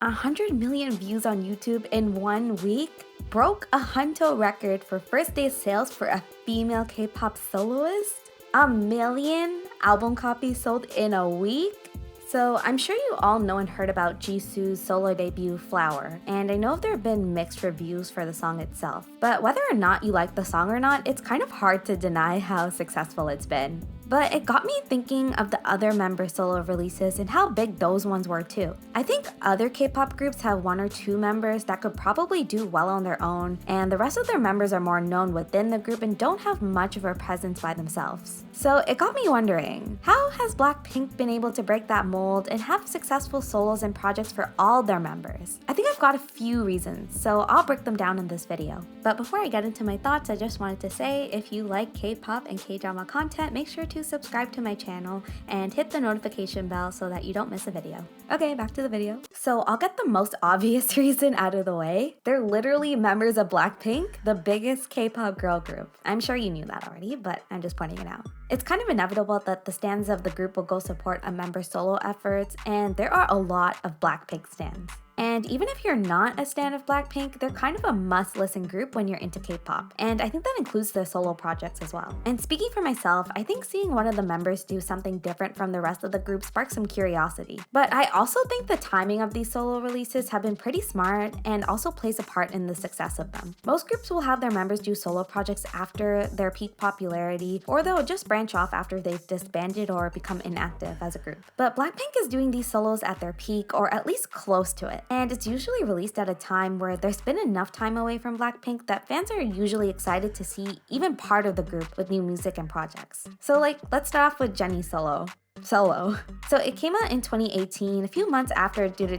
100 million views on YouTube in 1 week broke a Hunto record for first day sales for a female K-pop soloist. 1 million album copies sold in a week? So I'm sure you all know and heard about Jisoo's solo debut, Flower, and I know there have been mixed reviews for the song itself. But whether or not you like the song or not, it's kind of hard to deny how successful it's been. But it got me thinking of the other member solo releases and how big those ones were too. I think other K-pop groups have 1 or 2 members that could probably do well on their own, and the rest of their members are more known within the group and don't have much of a presence by themselves. So it got me wondering, how has Blackpink been able to break that mold and have successful solos and projects for all their members? I think I've got a few reasons, so I'll break them down in this video. But before I get into my thoughts, I just wanted to say, if you like K-pop and K-drama content, make sure to subscribe to my channel and hit the notification bell so that you don't miss a video. Okay, back to the video. So I'll get the most obvious reason out of the way. They're literally members of Blackpink, the biggest K-pop girl group. I'm sure you knew that already, but I'm just pointing it out. It's kind of inevitable that the stans of the group will go support a member's solo efforts, and there are a lot of Blackpink stans. And even if you're not a stan of Blackpink, they're kind of a must-listen group when you're into K-pop. And I think that includes their solo projects as well. And speaking for myself, I think seeing one of the members do something different from the rest of the group sparks some curiosity. But I also think the timing of these solo releases have been pretty smart and also plays a part in the success of them. Most groups will have their members do solo projects after their peak popularity, or they'll just branch off after they've disbanded or become inactive as a group. But Blackpink is doing these solos at their peak, or at least close to it. And it's usually released at a time where there's been enough time away from Blackpink that fans are usually excited to see even part of the group with new music and projects. So let's start off with Jennie's solo. So it came out in 2018, a few months after Do,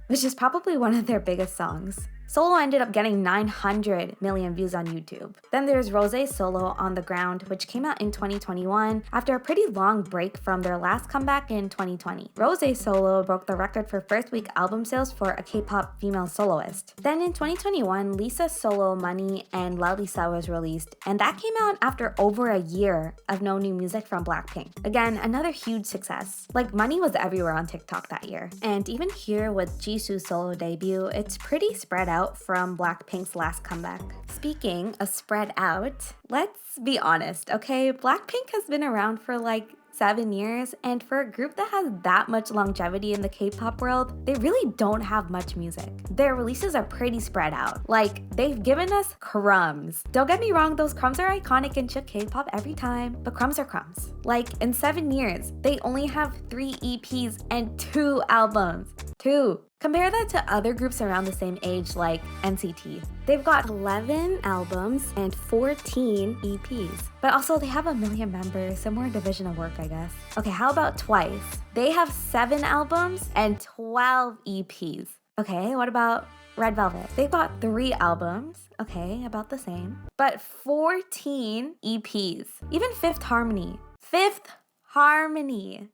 which is probably one of their biggest songs. Solo ended up getting 900 million views on YouTube. Then there's Rosé's solo, On the Ground, which came out in 2021 after a pretty long break from their last comeback in 2020. Rosé's solo broke the record for first week album sales for a K-pop female soloist. Then in 2021, Lisa's solo, Money and La Lisa was released, and that came out after over a year of no new music from Blackpink. Again, another huge success. Money was everywhere on TikTok that year. And even here with Jisoo's solo debut, it's pretty spread out from Blackpink's last comeback. Speaking of spread out, let's be honest, okay? Blackpink has been around for 7 years, and for a group that has that much longevity in the K-pop world, they really don't have much music. Their releases are pretty spread out. They've given us crumbs. Don't get me wrong, those crumbs are iconic and shook K-pop every time, but crumbs are crumbs. In 7 years, they only have 3 EPs and 2 albums. 2. Compare that to other groups around the same age like NCT. They've got 11 albums and 14 EPs. But also they have 1 million members, so more division of work, I guess. Okay, how about Twice? They have 7 albums and 12 EPs. Okay, what about Red Velvet? They've got 3 albums. Okay, about the same. But 14 EPs. Even Fifth Harmony.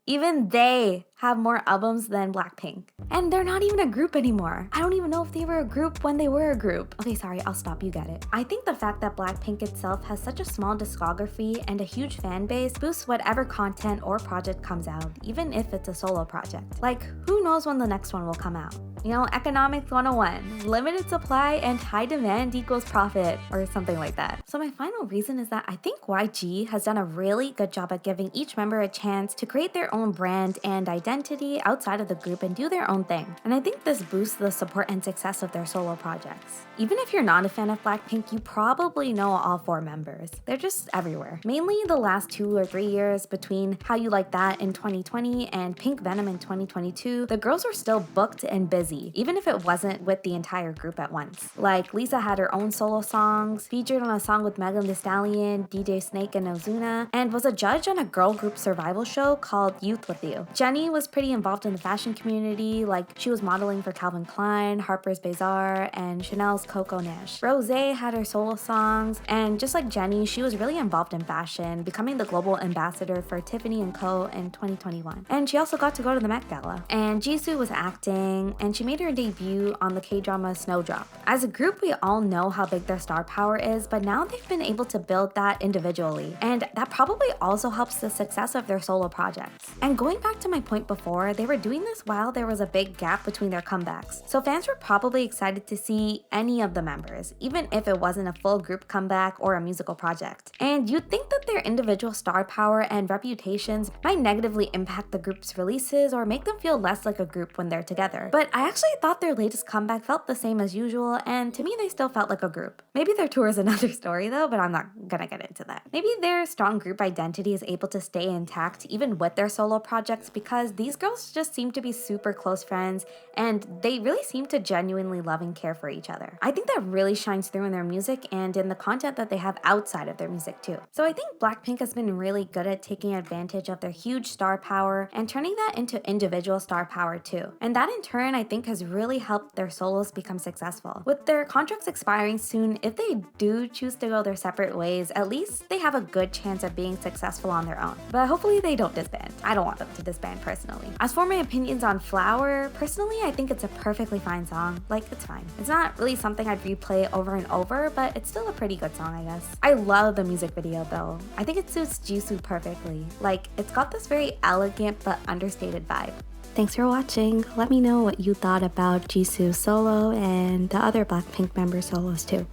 Even they have more albums than Blackpink. And they're not even a group anymore. I don't even know if they were a group when they were a group. Okay, sorry, I'll stop, you get it. I think the fact that Blackpink itself has such a small discography and a huge fan base boosts whatever content or project comes out, even if it's a solo project. Who knows when the next one will come out? Economics 101, limited supply and high demand equals profit, or something like that. So my final reason is that I think YG has done a really good job at giving each member a chance to create their own brand and identity outside of the group and do their own thing. And I think this boosts the support and success of their solo projects. Even if you're not a fan of Blackpink, you probably know all 4 members. They're just everywhere. Mainly the last 2 or 3 years between How You Like That in 2020 and Pink Venom in 2022, the girls were still booked and busy, even if it wasn't with the entire group at once. Lisa had her own solo songs, featured on a song with Megan Thee Stallion, DJ Snake, and Ozuna, and was a judge on a girl group survival show called Youth With You. Jennie was pretty involved in the fashion community, she was modeling for Calvin Klein, Harper's Bazaar, and Chanel's Coco Nash. Rosé had her solo songs, and just like Jennie, she was really involved in fashion, becoming the global ambassador for Tiffany & Co. in 2021. And she also got to go to the Met Gala. And Jisoo was acting, and she she made her debut on the K-drama Snowdrop. As a group, we all know how big their star power is, but now they've been able to build that individually, and that probably also helps the success of their solo projects. And going back to my point before, they were doing this while there was a big gap between their comebacks, so fans were probably excited to see any of the members, even if it wasn't a full group comeback or a musical project. And you'd think that their individual star power and reputations might negatively impact the group's releases or make them feel less like a group when they're together. But I actually thought their latest comeback felt the same as usual, and to me they still felt like a group. Maybe their tour is another story though, but I'm not gonna get into that. Maybe their strong group identity is able to stay intact even with their solo projects because these girls just seem to be super close friends and they really seem to genuinely love and care for each other. I think that really shines through in their music and in the content that they have outside of their music too. So I think Blackpink has been really good at taking advantage of their huge star power and turning that into individual star power too. And that in turn I think has really helped their solos become successful. With their contracts expiring soon, if they do choose to go their separate ways, at least they have a good chance of being successful on their own. But hopefully they don't disband. I don't want them to disband personally. As for my opinions on Flower, personally I think it's a perfectly fine song. Like, it's fine. It's not really something I'd replay over and over, but it's still a pretty good song, I guess. I love the music video though. I think it suits Jisoo perfectly. Like, it's got this very elegant but understated vibe. Thanks for watching. Let me know what you thought about Jisoo's solo and the other Blackpink member solos too.